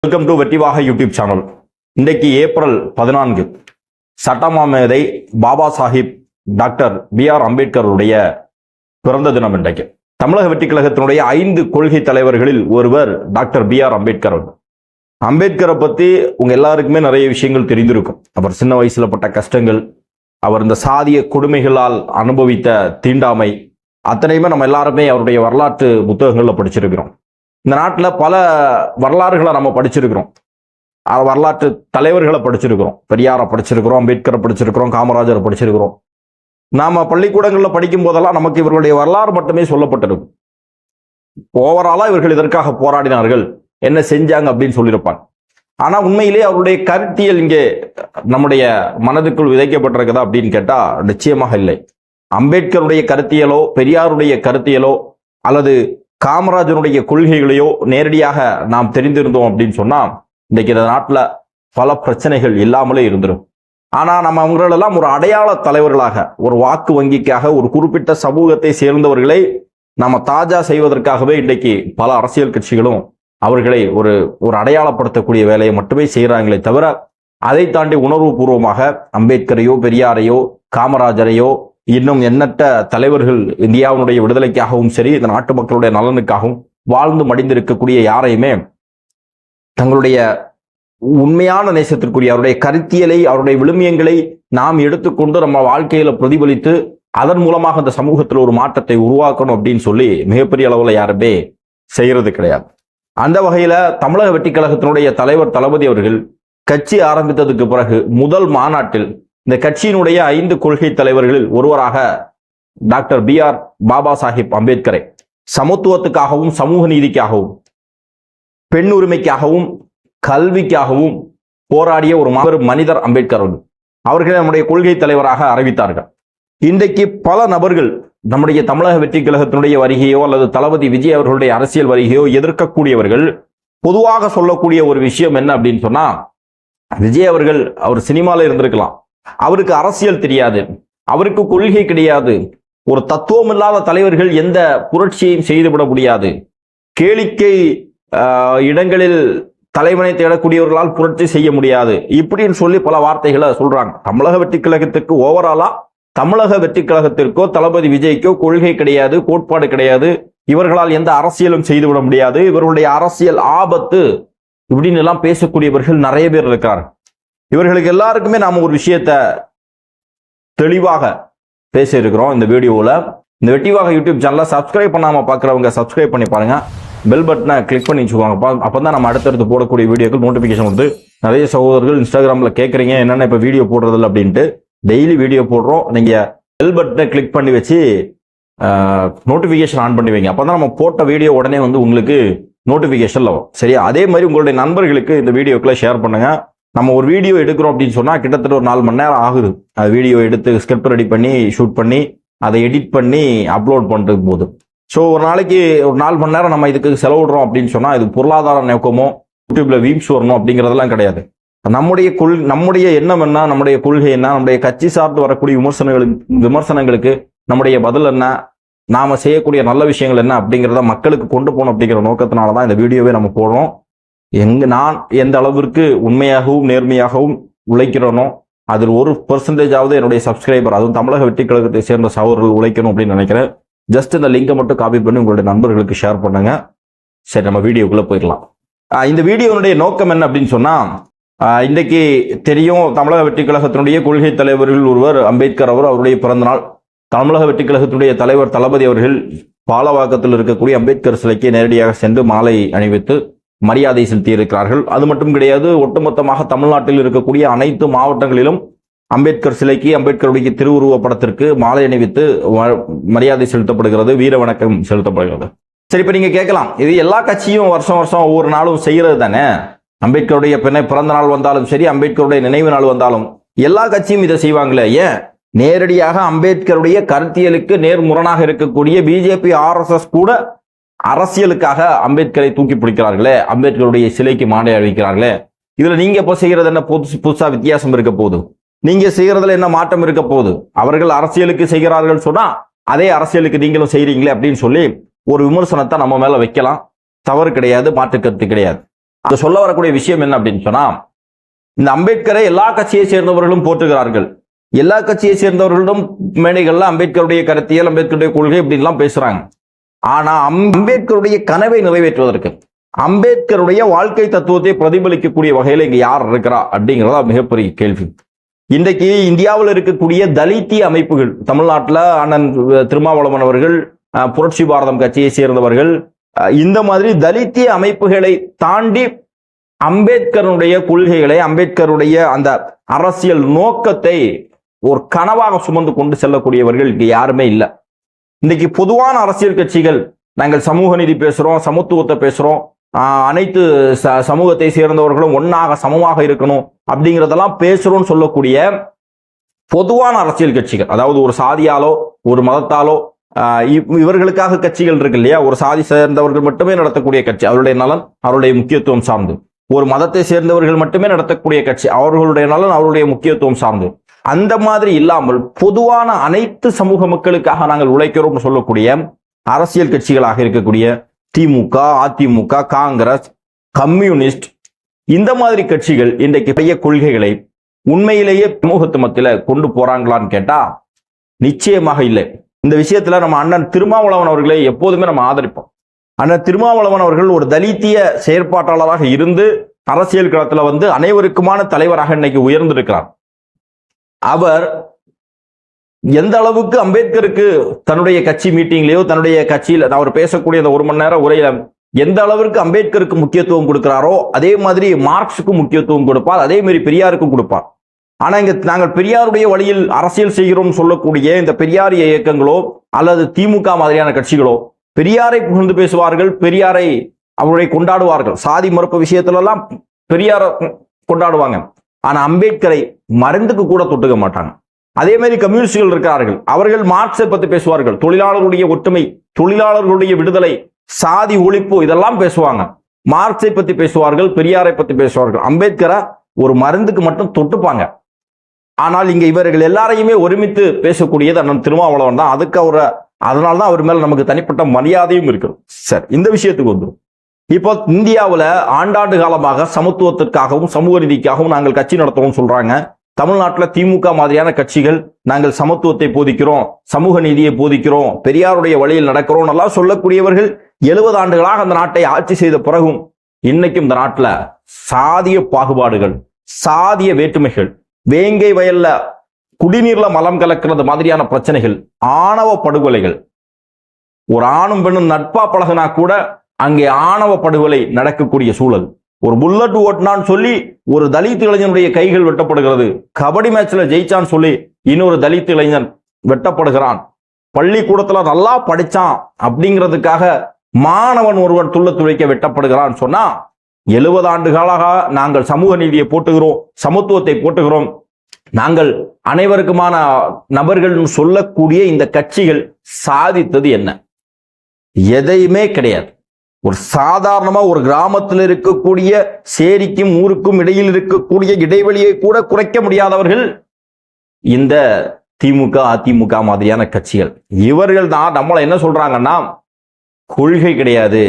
Welcome to வெற்றிவாக YouTube channel. இன்றைக்கு April 14 சட்டமாமேதை பாபா சாஹிப் டாக்டர் B.R. அம்பேத்கருடைய பிறந்த தினம். இன்றைக்கு தமிழக வெற்றி கழகத்தினுடைய 5 கொள்கை தலைவர்களில் ஒருவர் டாக்டர் B.R. அம்பேத்கர். அம்பேத்கரை பத்தி உங்க எல்லாருக்குமே நிறைய விஷயங்கள் தெரிந்திருக்கும். அவர் சின்ன வயசுல பட்ட கஷ்டங்கள், அவர் இந்த சாதிய கொடுமைகளால் அனுபவித்த தீண்டாமை, அத்தனையுமே நம்ம எல்லாருமே அவருடைய வரலாற்று புத்தகங்கள்ல படிச்சிருக்கிறோம். இந்த நாட்டில் பல வரலாறுகளை நம்ம படிச்சிருக்கிறோம். வரலாற்று தலைவர்களை படிச்சிருக்கிறோம். பெரியாரை படிச்சிருக்கிறோம், அம்பேத்கரை படிச்சிருக்கிறோம், காமராஜரை படிச்சிருக்கிறோம். நாம பள்ளிக்கூடங்களில் படிக்கும் போதெல்லாம் நமக்கு இவர்களுடைய வரலாறு மட்டுமே சொல்லப்பட்டிருக்கும். ஓவராலா இவர்கள் இதற்காக போராடினார்கள், என்ன செஞ்சாங்க அப்படின்னு சொல்லியிருப்பாங்க. ஆனா உண்மையிலே அவருடைய கருத்தியல் இங்கே நம்முடைய மனதுக்குள் விதைக்கப்பட்டிருக்குதா அப்படின்னு கேட்டா நிச்சயமாக இல்லை. அம்பேத்கருடைய கருத்தியலோ, பெரியாருடைய கருத்தியலோ அல்லது காமராஜனுடைய கொள்கைகளையோ நேரடியாக நாம் தெரிந்திருந்தோம் அப்படின்னு சொன்னா இன்றைக்கு இந்த நாட்டில் பல பிரச்சனைகள் இல்லாமலே இருந்துடும். ஆனா நம்ம அவங்களெல்லாம் ஒரு அடையாள தலைவர்களாக, ஒரு வாக்கு வங்கிக்காக, ஒரு குறிப்பிட்ட சமூகத்தை சேர்ந்தவர்களை நம்ம தாஜா செய்வதற்காகவே இன்றைக்கு பல அரசியல் கட்சிகளும் அவர்களை ஒரு ஒரு அடையாளப்படுத்தக்கூடிய வேலையை மட்டுமே செய்கிறாங்களே தவிர அதை தாண்டி உணர்வுபூர்வமாக அம்பேத்கரையோ, பெரியாரையோ, காமராஜரையோ, இன்னும் எண்ணற்ற தலைவர்கள் இந்தியாவினுடைய விடுதலைக்காகவும் சரி, இந்த நாட்டு மக்களுடைய நலனுக்காகவும் வாழ்ந்து மடிந்திருக்கக்கூடிய யாரையுமே தங்களுடைய உண்மையான நேசத்திற்குரிய அவருடைய கருத்தியலை, அவருடைய விழுமியங்களை நாம் எடுத்துக்கொண்டு நம்ம வாழ்க்கையில பிரதிபலித்து அதன் மூலமாக அந்த சமூகத்தில் ஒரு மாற்றத்தை உருவாக்கணும் அப்படின்னு சொல்லி மிகப்பெரிய அளவில் யாருமே செய்யறது கிடையாது. அந்த வகையில தமிழக வெற்றி கழகத்தினுடைய தலைவர் தளபதி அவர்கள் கட்சி ஆரம்பித்ததுக்கு பிறகு முதல் மாநாட்டில் இந்த கட்சியினுடைய 5 கொள்கை தலைவர்களில் ஒருவராக டாக்டர் B.R. பாபா சாஹிப் அம்பேத்கரை சமத்துவத்துக்காகவும், சமூக நீதிக்காகவும், பெண் உரிமைக்காகவும், கல்விக்காகவும் போராடிய ஒரு மாபெரும் மனிதர் அம்பேத்கர் அவர்களை நம்முடைய கொள்கை தலைவராக அறிவித்தார்கள். இன்றைக்கு பல நபர்கள் நம்முடைய தமிழக வெற்றி கழகத்தினுடைய வருகையோ அல்லது தளபதி விஜய் அவர்களுடைய அரசியல் வருகையோ எதிர்க்கக்கூடியவர்கள் பொதுவாக சொல்லக்கூடிய ஒரு விஷயம் என்ன அப்படின்னு சொன்னா, விஜய் அவர்கள் அவர் சினிமால இருந்திருக்கலாம், அவருக்கு அரசியல் தெரியாது, அவருக்கு கொள்கை கிடையாது, ஒரு தத்துவம் இல்லாத தலைவர்கள் எந்த புரட்சியையும் செய்துவிட முடியாது, கேளிக்கை இடங்களில் தலைவனை தேடக்கூடியவர்களால் புரட்சி செய்ய முடியாது, இப்படின்னு சொல்லி பல வார்த்தைகளை சொல்றாங்க. தமிழக வெற்றி கழகத்திற்கு ஓவராலா தமிழக வெற்றி கழகத்திற்கோ தளபதி விஜய்க்கோ கொள்கை கிடையாது, கோட்பாடு கிடையாது, இவர்களால் எந்த அரசியலும் செய்துவிட முடியாது, இவர்களுடைய அரசியல் ஆபத்து, இப்படின்னு எல்லாம் பேசக்கூடியவர்கள் நிறைய பேர் இருக்கிறார். இவர்களுக்கு எல்லாருக்குமே நாம ஒரு விஷயத்த தெளிவாக பேச இருக்கிறோம் இந்த வீடியோவில். இந்த வெற்றிவாக யூடியூப் சேனலை சப்ஸ்கிரைப் பண்ணாம பார்க்குறவங்க சப்ஸ்கிரைப் பண்ணி பாருங்க, பெல் பட்டனை கிளிக் பண்ணி வச்சுக்கோங்க. அப்பதான் நம்ம அடுத்தடுத்து போடக்கூடிய வீடியோக்கள் நோட்டிபிகேஷன் வந்து நிறைய சகோதரர்கள் இன்ஸ்டாகிராமில் கேட்குறீங்க என்னென்ன இப்போ வீடியோ போடுறதில்ல அப்படின்ட்டு. டெய்லி வீடியோ போடுறோம், நீங்க பெல் பட்டனை கிளிக் பண்ணி வச்சு நோட்டிபிகேஷன் ஆன் பண்ணி வைங்க. அப்பதான் நம்ம போட்ட வீடியோ உடனே வந்து உங்களுக்கு நோட்டிபிகேஷன்ல வரும். சரியா? அதே மாதிரி உங்களுடைய நண்பர்களுக்கு இந்த வீடியோக்களை ஷேர் பண்ணுங்க. நம்ம ஒரு வீடியோ எடுக்கிறோம் அப்படின்னு சொன்னா கிட்டத்தட்ட ஒரு 4 மணி நேரம் ஆகுது. அது வீடியோ எடுத்து ஸ்கிரிப்ட் ரெடி பண்ணி ஷூட் பண்ணி அதை எடிட் பண்ணி அப்லோட் பண்ணுறது போது. ஸோ ஒரு நாளைக்கு ஒரு 4 மணி நேரம் நம்ம இதுக்கு செலவிடுறோம் அப்படின்னு சொன்னா இது பொருளாதார நோக்கமோ யூடியூப்ல வீம்ஸ் வரணும் அப்படிங்கிறதெல்லாம் கிடையாது. நம்முடைய எண்ணம் என்ன, நம்முடைய கொள்கை என்ன, நம்முடைய கட்சி சார்ந்து வரக்கூடிய விமர்சனங்களுக்கு நம்முடைய பதில் என்ன, நாம செய்யக்கூடிய நல்ல விஷயங்கள் என்ன அப்படிங்கிறத மக்களுக்கு கொண்டு போகணும் அப்படிங்கிற நோக்கத்தினால தான் இந்த வீடியோவே நம்ம போடுறோம். நான் எந்த அளவிற்கு உண்மையாகவும் நேர்மையாகவும் உழைக்கிறோனோ அதில் 1% என்னுடைய சப்ஸ்கிரைபர், அதுவும் தமிழக வெற்றி கழகத்தை சேர்ந்த சகோதரர்கள் உழைக்கணும் அப்படின்னு நினைக்கிறேன். ஜஸ்ட் இந்த லிங்கை மட்டும் காப்பி பண்ணி உங்களுடைய நண்பர்களுக்கு ஷேர் பண்ணுங்க. சரி, நம்ம வீடியோக்குள்ள போயிடலாம். இந்த வீடியோனுடைய நோக்கம் என்ன அப்படின்னு சொன்னா, இன்றைக்கு தெரியும் தமிழக வெற்றி கழகத்தினுடைய கொள்கை தலைவர்கள் ஒருவர் அம்பேத்கர் அவருடைய பிறந்தநாள். தமிழக வெற்றி கழகத்தினுடைய தலைவர் தளபதி அவர்கள் பாலவாக்கத்தில் இருக்கக்கூடிய அம்பேத்கர் சிலைக்கு நேரடியாக சென்று மாலை அணிவித்து மரியாதை செலுத்தி இருக்கிறார்கள். அது மட்டும் கிடையாது, ஒட்டுமொத்தமாக தமிழ்நாட்டில் இருக்கக்கூடிய அனைத்து மாவட்டங்களிலும் அம்பேத்கர் சிலைக்கு, அம்பேத்கருடைய திருவுருவ படத்திற்கு மாலை அணிவித்து மரியாதை செலுத்தப்படுகிறது, வீர வணக்கம் செலுத்தப்படுகிறது. சரி, இப்ப நீங்க கேட்கலாம், இது எல்லா கட்சியும் வருஷம் வருஷம் ஒவ்வொரு நாளும் செய்யறது தானே? அம்பேத்கருடைய பிறந்த நாள் வந்தாலும் சரி, அம்பேத்கருடைய நினைவு நாள் வந்தாலும் எல்லா கட்சியும் இதை செய்வாங்களே, ஏன் நேரடியாக அம்பேத்கருடைய கருத்தியலுக்கு நேர்முரணாக இருக்கக்கூடிய பிஜேபி, RSS கூட அரசியலுக்காக அம்பேத்கரை தூக்கி பிடிக்கிறார்களே, அம்பேத்கருடைய சிலைக்கு மாலை அழிக்கிறார்களே, இதுல நீங்க இப்ப செய்யறது என்ன புதுசா வித்தியாசம் இருக்க போகுது? நீங்க செய்யறதுல என்ன மாற்றம் இருக்க போகுது? அவர்கள் அரசியலுக்கு செய்கிறார்கள் சொன்னா அதே அரசியலுக்கு நீங்களும் செய்றீங்களே அப்படின்னு சொல்லி ஒரு விமர்சனத்தை நம்ம மேல வைக்கலாம். தவறு கிடையாது, மாற்று கருத்து கிடையாது. அது சொல்ல வரக்கூடிய விஷயம் என்ன அப்படின்னு சொன்னா, இந்த அம்பேத்கரை எல்லா கட்சியை சேர்ந்தவர்களும் போற்றுகிறார்கள். எல்லா கட்சியை சேர்ந்தவர்களும் மேடைகள்ல அம்பேத்கருடைய கருத்தியல், அம்பேத்கருடைய கொள்கை இப்படின்லாம் பேசுறாங்க. ஆனா அம்பேத்கருடைய கனவை நிறைவேற்றுவதற்கு, அம்பேத்கருடைய வாழ்க்கை தத்துவத்தை பிரதிபலிக்கக்கூடிய வகையில இங்க யார் இருக்கிறா அப்படிங்கிறதா மிகப்பெரிய கேள்வி. இன்றைக்கு இந்தியாவில் இருக்கக்கூடிய தலித்திய அமைப்புகள், தமிழ்நாட்டில் அண்ணன் திருமாவளவன் அவர்கள், புரட்சி பாரதம் கட்சியை சேர்ந்தவர்கள், இந்த மாதிரி தலித்திய அமைப்புகளை தாண்டி அம்பேத்கருடைய கொள்கைகளை, அம்பேத்கருடைய அந்த அரசியல் நோக்கத்தை ஒரு கனவாக சுமந்து கொண்டு செல்லக்கூடியவர்கள் இங்க யாருமே இல்லை. இன்னைக்கு பொதுவான அரசியல் கட்சிகள், நாங்கள் சமூக நீதி பேசுறோம், சமத்துவத்தை பேசுறோம், அனைத்து சமூகத்தை சேர்ந்தவர்களும் ஒன்னாக சமமாக இருக்கணும் அப்படிங்கிறதெல்லாம் பேசுறோம்னு சொல்லக்கூடிய பொதுவான அரசியல் கட்சிகள், அதாவது ஒரு சாதியாலோ ஒரு மதத்தாலோ இவர்களுக்காக கட்சிகள் இருக்கு இல்லையா, ஒரு சாதி சேர்ந்தவர்கள் மட்டுமே நடத்தக்கூடிய கட்சி, அவருடைய நலன் அவருடைய முக்கியத்துவம் சார்ந்து, ஒரு மதத்தை சேர்ந்தவர்கள் மட்டுமே நடத்தக்கூடிய கட்சி, அவர்களுடைய நலன் அவருடைய முக்கியத்துவம் சார்ந்து, அந்த மாதிரி இல்லாமல் பொதுவான அனைத்து சமூக மக்களுக்காக நாங்கள் உழைக்கிறோம் சொல்லக்கூடிய அரசியல் கட்சிகளாக இருக்கக்கூடிய திமுக, அதிமுக, காங்கிரஸ், கம்யூனிஸ்ட், இந்த மாதிரி கட்சிகள் இன்றைக்கு பெரிய கொள்கைகளை உண்மையிலேயே சமூகத்து மத்தியில கொண்டு போறாங்களான்னு கேட்டா நிச்சயமாக இல்லை. இந்த விஷயத்துல நம்ம அண்ணன் திருமாவளவன் அவர்களை எப்போதுமே நம்ம ஆதரிப்போம். அண்ணன் திருமாவளவன் அவர்கள் ஒரு தலித்திய செயற்பாட்டாளராக இருந்து அரசியல் களத்துல அனைவருக்குமான தலைவராக இன்னைக்கு உயர்ந்திருக்கிறார். அவர் எந்த அளவுக்கு அம்பேத்கருக்கு தன்னுடைய கட்சி மீட்டிங்லயோ, தன்னுடைய கட்சியில் அவர் பேசக்கூடிய அந்த 1 மணி நேர உரையில எந்த அளவிற்கு அம்பேத்கருக்கு முக்கியத்துவம் கொடுக்கிறாரோ அதே மாதிரி மார்க்ஸுக்கு முக்கியத்துவம் கொடுப்பார், அதே மாதிரி பெரியாருக்கும் கொடுப்பார். ஆனா இங்க நாங்கள் பெரியாருடைய வழியில் அரசியல் செய்கிறோம் சொல்லக்கூடிய இந்த பெரியாரிய இயக்கங்களோ அல்லது திமுக மாதிரியான கட்சிகளோ பெரியாரை புகழ்ந்து பேசுவார்கள், பெரியாரை அவருடைய கொண்டாடுவார்கள். சாதி மறுப்பு விஷயத்துல எல்லாம் பெரியாரை கொண்டாடுவாங்க. ஆனா அம்பேத்கரை மருந்துக்கு கூட தொட்டுக்க மாட்டாங்க. அதே மாதிரி கம்யூனிஸ்டுகள் இருக்கிறார்கள், அவர்கள் மார்க்ஸை பத்தி பேசுவார்கள், தொழிலாளர்களுடைய ஒற்றுமை, தொழிலாளர்களுடைய விடுதலை, சாதி ஒழிப்பு, இதெல்லாம் பேசுவாங்க. மார்க்ஸை பத்தி பேசுவார்கள், பெரியாரை பத்தி பேசுவார்கள். அம்பேத்கரை ஒரு மருந்துக்கு மட்டும் தொட்டுப்பாங்க. ஆனால் இங்க இவர்கள் எல்லாரையுமே ஒருமித்து பேசக்கூடியது அண்ணன் திருமாவளவன் தான். அதனால்தான் அவர் மேல நமக்கு தனிப்பட்ட மரியாதையும் இருக்கு. சரி, இந்த விஷயத்துக்கு வந்துடும். இப்போ இந்தியாவில் ஆண்டாண்டு காலமாக சமத்துவத்திற்காகவும் சமூக நீதிக்காகவும் நாங்கள் கட்சி நடத்துவோம் சொல்றாங்க. தமிழ்நாட்டில் திமுக மாதிரியான கட்சிகள் நாங்கள் சமத்துவத்தை போதிக்கிறோம், சமூக நீதியை போதிக்கிறோம், பெரியாருடைய வழியில் நடக்கிறோம் எல்லாம் சொல்லக்கூடியவர்கள் 70 ஆண்டுகளாக அந்த நாட்டை ஆட்சி செய்த பிறகும் இன்னைக்கும் இந்த நாட்டில் சாதிய பாகுபாடுகள், சாதிய வேற்றுமைகள், வேங்கை வயல்ல குடிநீர்ல மலம் கலக்கிறது மாதிரியான பிரச்சனைகள், ஆணவ படுகொலைகள், ஒரு ஆணும் பெண்ணும் நட்பா பழகினா கூட அங்கே ஆணவ படுகொலை நடக்கக்கூடிய சூழல். ஒரு புல்லட் ஓட்டினான்னு சொல்லி ஒரு தலித் இளைஞனுடைய கைகள் வெட்டப்படுகிறது. கபடி மேட்ச்ல ஜெயிச்சான்னு சொல்லி இன்னொரு தலித் இளைஞன் வெட்டப்படுகிறான். பள்ளிக்கூடத்துல நல்லா படிச்சான் அப்படிங்கிறதுக்காக மாணவன் ஒருவன் துள்ள துளைக்க வெட்டப்படுகிறான். சொன்னா 70 ஆண்டுகளாக நாங்கள் சமூக நீதியை போட்டுகிறோம், சமத்துவத்தை போட்டுகிறோம், நாங்கள் அனைவருக்குமான நபர்கள் சொல்லக்கூடிய இந்த கட்சிகள் சாதித்தது என்ன? எதையுமே கிடையாது. ஒரு சாதாரணமா ஒரு கிராமத்தில் இருக்கக்கூடிய சேரிக்கும் ஊருக்கும் இடையில் இருக்கக்கூடிய இடைவெளியை கூட குறைக்க முடியாதவர்கள் இந்த திமுக, அதிமுக மாதிரியான கட்சிகள். இவர்கள் தான் நம்மளை என்ன சொல்றாங்கன்னா, கொள்கை கிடையாது,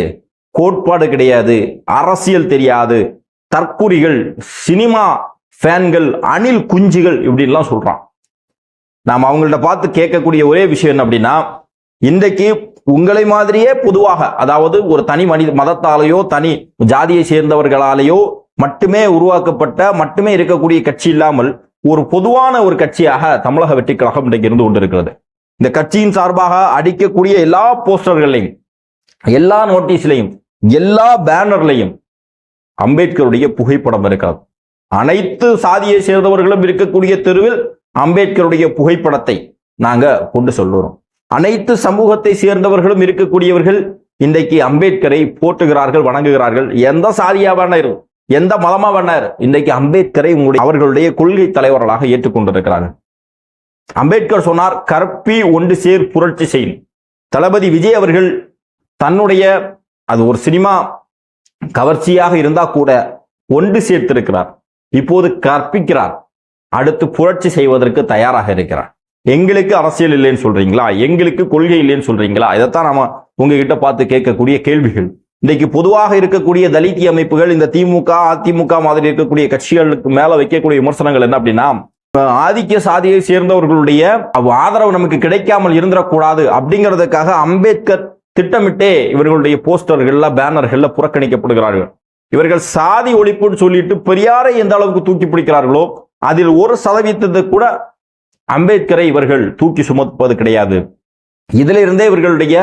கோட்பாடு கிடையாது, அரசியல் தெரியாது, தற்குறிகள், சினிமா ஃபேன்கள், அணில் குஞ்சுகள் இப்படின்லாம் சொல்றான். நாம் அவங்கள்ட்ட பார்த்து கேட்கக்கூடிய ஒரே விஷயம் என்ன அப்படின்னா, இன்றைக்கு உங்களை மாதிரியே பொதுவாக, அதாவது ஒரு தனி மதத்தாலேயோ தனி ஜாதியை சேர்ந்தவர்களாலேயோ மட்டுமே உருவாக்கப்பட்ட, மட்டுமே இருக்கக்கூடிய கட்சி இல்லாமல் ஒரு பொதுவான ஒரு கட்சியாக தமிழக வெற்றி கழகம் இன்றைக்கு இருந்து கொண்டிருக்கிறது. இந்த கட்சியின் சார்பாக அடிக்கக்கூடிய எல்லா போஸ்டர்களையும், எல்லா நோட்டீஸ்லையும், எல்லா பேனர்லையும் அம்பேத்கருடைய புகைப்படம் இருக்கிறது. அனைத்து சாதியை சேர்ந்தவர்களும் இருக்கக்கூடிய தெருவில் அம்பேத்கருடைய புகைப்படத்தை நாங்க கொண்டு சொல்லுறோம். அனைத்து சமூகத்தை சேர்ந்தவர்களும் இருக்கக்கூடியவர்கள் இன்றைக்கு அம்பேத்கரை போற்றுகிறார்கள், வணங்குகிறார்கள். எந்த சாதியா வேணாரு, எந்த மதமா வேணாரு, இன்றைக்கு அம்பேத்கரை அவர்களுடைய கொள்கை தலைவர்களாக ஏற்றுக்கொண்டிருக்கிறார்கள். அம்பேத்கர் சொன்னார், கற்பி ஒன்று சேர் புரட்சி செய். தளபதி விஜய் அவர்கள் தன்னுடைய, அது ஒரு சினிமா கவர்ச்சியாக இருந்தா கூட ஒன்று சேர்த்திருக்கிறார். இப்போது கற்பிக்கிறார், அடுத்து புரட்சி செய்வதற்கு தயாராக இருக்கிறார். எங்களுக்கு அரசியல் இல்லைன்னு சொல்றீங்களா, எங்களுக்கு கொள்கை இல்லைன்னு சொல்றீங்களா? இதைத்தான் நாம உங்ககிட்ட பார்த்து கேட்கக்கூடிய கேள்விகள். இன்றைக்கு பொதுவாக இருக்கக்கூடிய தலித் அமைப்புகள் இந்த திமுக அதிமுக மாதிரி இருக்கக்கூடிய கட்சிகளுக்கு மேல வைக்கக்கூடிய விமர்சனங்கள் என்ன அப்படின்னா, ஆதிக்க சாதியை சேர்ந்தவர்களுடைய ஆதரவு நமக்கு கிடைக்காமல் இருந்துடக்கூடாது அப்படிங்கிறதுக்காக அம்பேத்கர் திட்டமிட்டே இவர்களுடைய போஸ்டர்கள்ல பேனர்கள்ல புறக்கணிக்கப்படுகிறார்கள். இவர்கள் சாதி ஒழிப்புன்னு சொல்லிட்டு பெரியாரை எந்த அளவுக்கு தூக்கி பிடிக்கிறார்களோ அதில் 1% கூட அம்பேத்கரை இவர்கள் தூக்கி சுமப்பது கிடையாது. இதுல இருந்தே இவர்களுடைய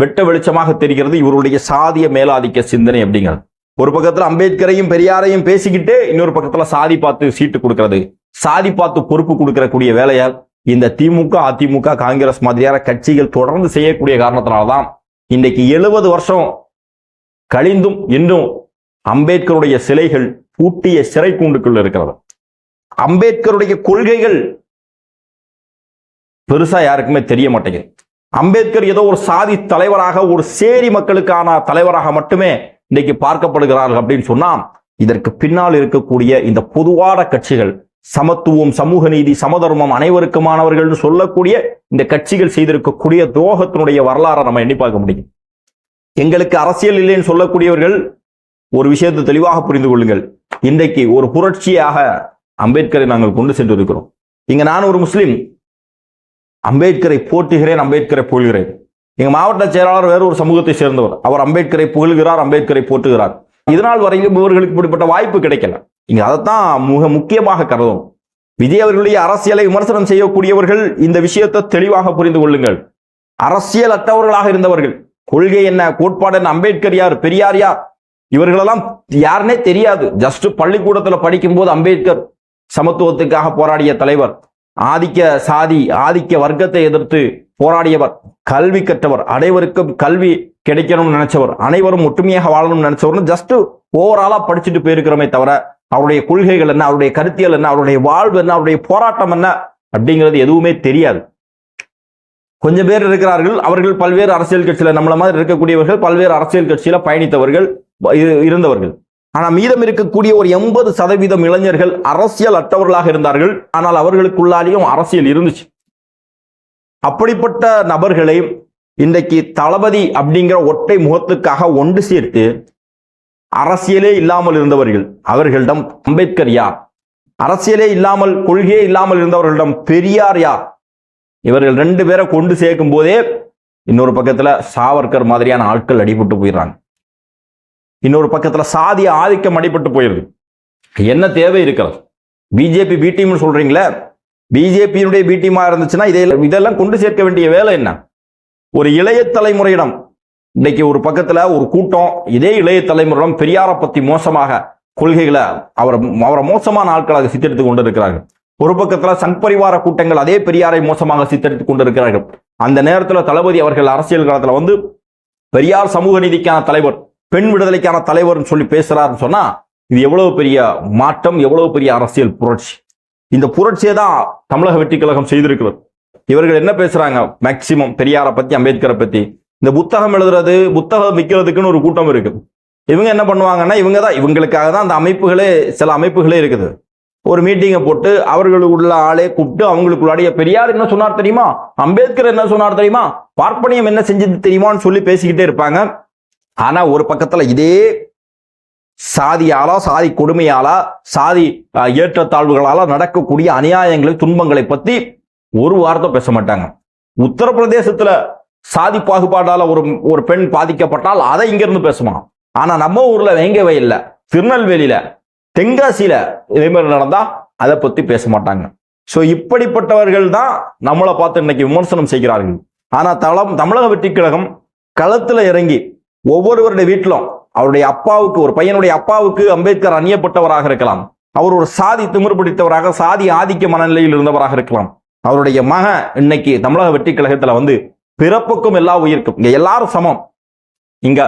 வெட்ட வெளிச்சமாக தெரிகிறது இவருடைய சாதிய மேலாதிக்க சிந்தனை அப்படிங்கிறது. ஒரு பக்கத்துல அம்பேத்கரையும் பெரியாரையும் பேசிக்கிட்டு இன்னொரு பக்கத்துல சாதி பார்த்து சீட்டு கொடுக்கிறது, சாதி பார்த்து பொறுப்பு கொடுக்கக்கூடிய வேலையால் இந்த திமுக அதிமுக காங்கிரஸ் மாதிரியான கட்சிகள் தொடர்ந்து செய்யக்கூடிய காரணத்தினால்தான் இன்றைக்கு 70 வருஷம் கழிந்தும் இன்னும் அம்பேத்கருடைய சிலைகள் பூட்டிய சிறை கூண்டுக்குள் இருக்கிறது. அம்பேத்கருடைய கொள்கைகள் பெருசா யாருக்குமே தெரிய மாட்டேங்குது. அம்பேத்கர் ஏதோ ஒரு சாதி தலைவராக, ஒரு சேரி மக்களுக்கான தலைவராக மட்டுமே இன்னைக்கு பார்க்கப்படுகிறார்கள் அப்படின்னு சொன்னா, இதற்கு பின்னால் இருக்கக்கூடிய இந்த பொதுவான கட்சிகள், சமத்துவம், சமூக நீதி, சமதர்மம், அனைவருக்குமானவர்கள் சொல்லக்கூடிய இந்த கட்சிகள் செய்திருக்கக்கூடிய துரோகத்தினுடைய வரலாறை நம்ம எண்ணி பார்க்க முடியும். எங்களுக்கு அரசியல் இல்லைன்னு சொல்லக்கூடியவர்கள் ஒரு விஷயத்தை தெளிவாக புரிந்து கொள்ளுங்கள். இன்றைக்கு ஒரு புரட்சியாக அம்பேத்கரை நாங்கள் கொண்டு சென்று இருக்கிறோம். இங்க நான் ஒரு முஸ்லிம், அம்பேத்கரை போற்றுகிறேன், அம்பேத்கரை புகழ்கிறேன். எங்க மாவட்ட செயலாளர் வேறு ஒரு சமூகத்தை சேர்ந்தவர், அவர் அம்பேத்கரை புகழ்கிறார், அம்பேத்கரை போற்றுகிறார். இதனால் வரையிலும் இவர்களுக்கு இப்படிப்பட்ட வாய்ப்பு கிடைக்கல. இங்க அதைத்தான் மிக முக்கியமாக கருதும். விஜய் அவர்களுடைய அரசியலை விமர்சனம் செய்யக்கூடியவர்கள் இந்த விஷயத்தை தெளிவாக புரிந்து கொள்ளுங்கள். அரசியல் அற்றவர்களாக இருந்தவர்கள், கொள்கை என்ன, கோட்பாடு என்ன, அம்பேத்கர் யார், பெரியார் யார், இவர்களெல்லாம் யாருன்னே தெரியாது. ஜஸ்ட் பள்ளிக்கூடத்தில் படிக்கும் போது அம்பேத்கர் சமத்துவத்துக்காக போராடிய தலைவர், ஆதிக்க சாதி ஆதிக்க வர்க்கத்தை எதிர்த்து போராடியவர், கல்வி கற்றவர், அனைவருக்கும் கல்வி கிடைக்கணும்னு நினைச்சவர், அனைவரும் ஒற்றுமையாக வாழணும்னு நினைச்சவர், ஜஸ்ட் ஓவராலா படிச்சுட்டு போயிருக்கிறோமே தவிர அவருடைய கொள்கைகள் என்ன, அவருடைய கருத்தியல் என்ன, அவருடைய வாழ்வு என்ன, அவருடைய போராட்டம் என்ன அப்படிங்கிறது எதுவுமே தெரியாது. கொஞ்சம் பேர் இருக்கிறார்கள், அவர்கள் பல்வேறு அரசியல் கட்சியில, நம்மள மாதிரி இருக்கக்கூடியவர்கள் பல்வேறு அரசியல் கட்சியில பயணித்தவர்கள் இருந்தவர்கள். ஆனா மீதம் இருக்கக்கூடிய ஒரு 80% இளைஞர்கள் அரசியல் அற்றவர்களாக இருந்தார்கள். ஆனால் அவர்களுக்குள்ளாலேயும் அரசியல் இருந்துச்சு. அப்படிப்பட்ட நபர்களை இன்றைக்கு தளபதி அப்படிங்கிற ஒற்றை முகத்துக்காக ஒன்று சேர்த்து அரசியலே இல்லாமல் இருந்தவர்கள், அவர்களிடம் அம்பேத்கர் யார், அரசியலே இல்லாமல் கொள்கையே இல்லாமல் இருந்தவர்களிடம் பெரியார் யார், இவர்கள் 2 பேரை கொண்டு சேர்க்கும் போதே இன்னொரு பக்கத்துல சாவர்கர் மாதிரியான ஆட்கள் அடிபட்டு போயிடுறாங்க. இன்னொரு பக்கத்துல சாதிய ஆதிக்கம் அடிபட்டு போயிருது. என்ன தேவை இருக்கிறது? பிஜேபி பி டீம்னு சொல்றீங்களே, பிஜேபியினுடைய பி டீமா இருந்துச்சுன்னா இதெல்லாம் கொண்டு சேர்க்க வேண்டிய வேலை என்ன? ஒரு இளைய தலைமுறையிடம் இன்னைக்கு ஒரு பக்கத்துல ஒரு கூட்டம் இதே இளைய தலைமுறையிடம் பெரியாரை பத்தி மோசமாக கொள்கைகளை அவரை மோசமான ஆட்களாக சித்தரித்துக் கொண்டிருக்கிறார்கள். ஒரு பக்கத்துல சங் பரிவார கூட்டங்கள் அதே பெரியாரை மோசமாக சித்தரித்துக் கொண்டிருக்கிறார்கள். அந்த நேரத்துல தளபதி அவர்கள் அரசியல் காலத்துல வந்து பெரியார் சமூக நீதிக்கான தலைவர், பெண் விடுதலைக்கான தலைவர் சொல்லி பேசுறாருன்னு சொன்னா இது எவ்வளவு பெரிய மாற்றம், எவ்வளவு பெரிய அரசியல் புரட்சி. இந்த புரட்சியை தான் தமிழக வெற்றி கழகம் செய்திருக்கிறது. இவர்கள் என்ன பேசுறாங்க? மேக்சிமம் பெரியாரை பத்தி, அம்பேத்கரை பத்தி. இந்த புத்தகம் எழுதுறது, புத்தகம் விற்கிறதுக்குன்னு ஒரு கூட்டம் இருக்கு. இவங்க என்ன பண்ணுவாங்கன்னா, இவங்களுக்காக தான் அந்த அமைப்புகளே, சில அமைப்புகளே இருக்குது. ஒரு மீட்டிங்கை போட்டு அவர்களுக்குள்ள ஆளே கூப்பிட்டு அவங்களுக்குள்ளாடைய பெரியார் என்ன சொன்னார் தெரியுமா, அம்பேத்கர் என்ன சொன்னார் தெரியுமா, பார்ப்பனியம் என்ன செஞ்சது தெரியுமான்னு சொல்லி பேசிக்கிட்டே இருப்பாங்க. ஆனா ஒரு பக்கத்துல இதே சாதியாலா, சாதி கொடுமையாலா, சாதி ஏற்றத்தாழ்வுகளால நடக்கக்கூடிய அநியாயங்களை, துன்பங்களை பத்தி ஒரு வார்த்தை பேச மாட்டாங்க. உத்தரப்பிரதேசத்துல சாதி பாகுபாடால ஒரு பெண் பாதிக்கப்பட்டால் அதை இங்க இருந்து பேசுவான். ஆனா நம்ம ஊர்ல வேங்கவே இல்லை, திருநெல்வேலியில, தென்காசியில இதே மாதிரி நடந்தா அதை பத்தி பேச மாட்டாங்க. சோ இப்படிப்பட்டவர்கள் தான் நம்மளை பார்த்து இன்னைக்கு விமர்சனம் செய்கிறார்கள். ஆனா தமிழக வெற்றி கழகம் களத்துல இறங்கி ஒவ்வொருவருடைய வீட்டிலும் அவருடைய அப்பாவுக்கு, ஒரு பையனுடைய அப்பாவுக்கு அம்பேத்கர் அந்நியப்பட்டவராக இருக்கலாம், அவர் ஒரு சாதி திமிர் பிடித்தவராக, சாதி ஆதிக்க மனநிலையில் இருந்தவராக இருக்கலாம். அவருடைய மகன் இன்னைக்கு தமிழக வெற்றி கழகத்துல வந்து பிறப்புக்கும் எல்லா உயிர்க்கும், இங்க எல்லாரும் சமம், இங்க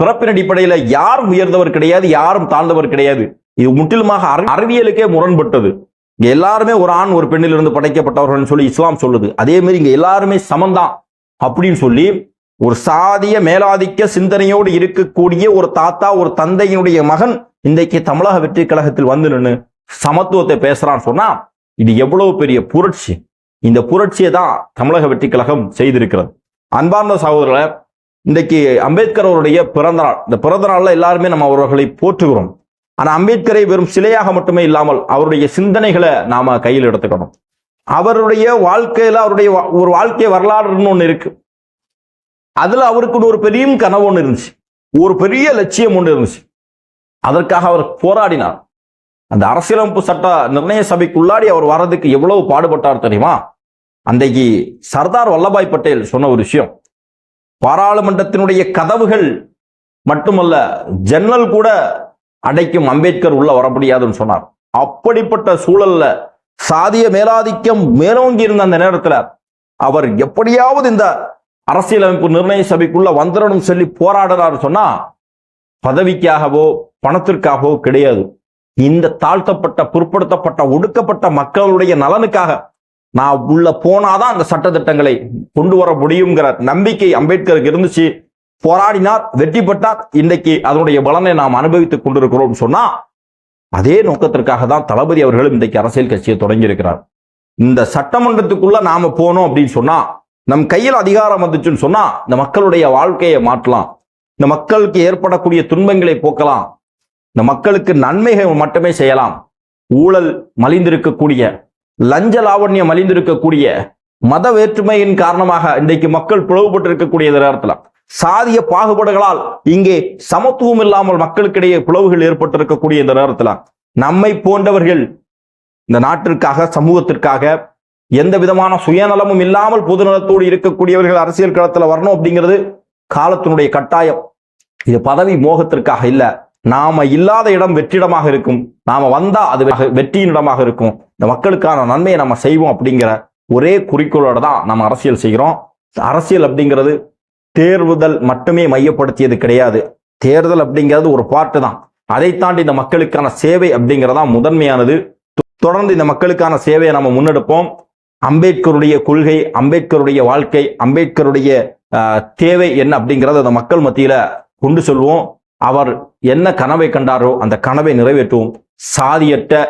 பிறப்பின் அடிப்படையில யாரும் உயர்ந்தவர் கிடையாது, யாரும் தாழ்ந்தவர் கிடையாது. இது முற்றிலுமாக அறிவியலுக்கே முரண்பட்டது. இங்க எல்லாருமே ஒரு ஆண் ஒரு பெண்ணிலிருந்து படைக்கப்பட்டவர்கள் சொல்லி இஸ்லாம் சொல்லுது. அதே மாதிரி இங்க எல்லாருமே சமந்தான் அப்படின்னு சொல்லி ஒரு சாதிய மேலாதிக்க சிந்தனையோடு இருக்கக்கூடிய ஒரு தாத்தா, ஒரு தந்தையினுடைய மகன் இன்றைக்கு தமிழக வெற்றி கழகத்தில் வந்து நின்று சமத்துவத்தை பேசுறான்னு சொன்னா இது எவ்வளவு பெரிய புரட்சி. இந்த புரட்சியை தான் தமிழக வெற்றி கழகம் செய்திருக்கிறது. அன்பார்ந்த சகோதரர், இன்றைக்கு அம்பேத்கர் அவருடைய பிறந்த நாள். இந்த பிறந்த நாள்ல எல்லாருமே நம்ம அவர்களை போற்றுகிறோம். ஆனா அம்பேத்கரை வெறும் சிலையாக மட்டுமே இல்லாமல் அவருடைய சிந்தனைகளை நாம கையில் எடுத்துக்கணும். அவருடைய வாழ்க்கையில அவருடைய ஒரு வாழ்க்கை வரலாறுன்னு ஒண்ணு இருக்கு. அதுல அவருக்கு ஒரு பெரிய கனவு ஒன்று இருந்துச்சு, ஒரு பெரிய லட்சியம் ஒன்று இருந்துச்சு. அதற்காக அவர் போராடினார். அந்த அரசியலமைப்பு சட்ட நிர்ணய சபைக்குள்ளாடி அவர் வர்றதுக்கு எவ்வளவு பாடுபட்டார் தெரியுமா? அன்றைக்கு சர்தார் வல்லபாய் பட்டேல் சொன்ன ஒரு விஷயம், பாராளுமன்றத்தினுடைய கதவுகள் மட்டுமல்ல ஜன்னல் கூட அடைக்கும் அம்பேத்கர் உள்ள வர முடியாதுன்னு சொன்னார். அப்படிப்பட்ட சூழல்ல சாதிய மேலாதிக்கம் மேலோங்கி இருந்த அந்த நேரத்தில் அவர் எப்படியாவது இந்த அரசியலமைப்பு நிர்ணய சபைக்குள்ள வந்துடணும் சொல்லி போராடுறாரு சொன்னா பதவிக்காகவோ பணத்திற்காகவோ கிடையாது. இந்த தாழ்த்தப்பட்ட பிற்படுத்தப்பட்ட ஒடுக்கப்பட்ட மக்களுடைய நலனுக்காக நான் உள்ள போனாதான் அந்த சட்டத்திட்டங்களை கொண்டு வர முடியுங்கிற நம்பிக்கை அம்பேத்கருக்கு இருந்துச்சு. போராடினார், வெற்றி பெற்றார். இன்றைக்கு அதனுடைய பலனை நாம் அனுபவித்துக் கொண்டிருக்கிறோம் சொன்னா அதே நோக்கத்திற்காக தான் தளபதி அவர்களும் இன்றைக்கு அரசியல் கட்சியை தொடங்கி இருக்கிறார். இந்த சட்டமன்றத்துக்குள்ள நாம போனோம் அப்படின்னு சொன்னா, நம் கையில் அதிகாரம் வந்துச்சுன்னு சொன்னா இந்த மக்களுடைய வாழ்க்கையை மாற்றலாம், இந்த மக்களுக்கு ஏற்படக்கூடிய துன்பங்களை போக்கலாம், இந்த மக்களுக்கு நன்மைகள் மட்டுமே செய்யலாம். ஊழல் மலிந்திருக்கக்கூடிய, லஞ்ச லாவண்யம் மலிந்திருக்கக்கூடிய, மத வேற்றுமையின் காரணமாக இன்றைக்கு மக்கள் பிளவுபட்டு இருக்கக்கூடிய நேரத்தில் சாதிய பாகுபாடுகளால் இங்கே சமத்துவம் இல்லாமல் மக்களுக்கிடையே பிளவுகள் ஏற்பட்டிருக்கக்கூடிய இந்த நேரத்தில் நம்மை போன்றவர்கள் இந்த நாட்டிற்காக சமூகத்திற்காக எந்த விதமான சுயநலமும் இல்லாமல் பொதுநலத்தோடு இருக்கக்கூடியவர்கள் அரசியல் களத்தில் வரணும் அப்படிங்கிறது காலத்தினுடைய கட்டாயம். இது பதவி மோகத்திற்காக இல்ல, நாம இல்லாத இடம் வெற்றிடமாக இருக்கும், நாம வந்தா அது வெற்றியின் இடமாக இருக்கும், இந்த மக்களுக்கான நன்மையை நம்ம செய்வோம் அப்படிங்கிற ஒரே குறிக்கோளோட தான் நம்ம அரசியல் செய்கிறோம். அரசியல் அப்படிங்கிறது தேர்வுதல் மட்டுமே மையப்படுத்தியது கிடையாது. தேர்தல் அப்படிங்கிறது ஒரு பாட்டு தான். அதை தாண்டி இந்த மக்களுக்கான சேவை அப்படிங்கிறதா முதன்மையானது. தொடர்ந்து இந்த மக்களுக்கான சேவையை நம்ம முன்னெடுப்போம். அம்பேத்கருடைய கொள்கை, அம்பேத்கருடைய வாழ்க்கை, அம்பேத்கருடைய தேவை என்ன அப்படிங்கிறத அந்த மக்கள் மத்தியில கொண்டு சொல்வோம். அவர் என்ன கனவை கண்டாரோ அந்த கனவை நிறைவேற்றுவோம். சாதியற்ற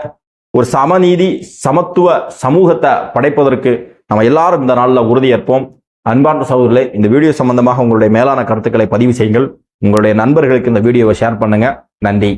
ஒரு சமநீதி சமத்துவ சமூகத்தை படைப்பதற்கு நம்ம எல்லாரும் இந்த நாளில் உறுதியேற்போம். அன்பார்ந்த சகோதரர்களே, இந்த வீடியோ சம்பந்தமாக உங்களுடைய மேலான கருத்துக்களை பதிவு செய்யுங்கள். உங்களுடைய நண்பர்களுக்கு இந்த வீடியோவை ஷேர் பண்ணுங்க. நன்றி.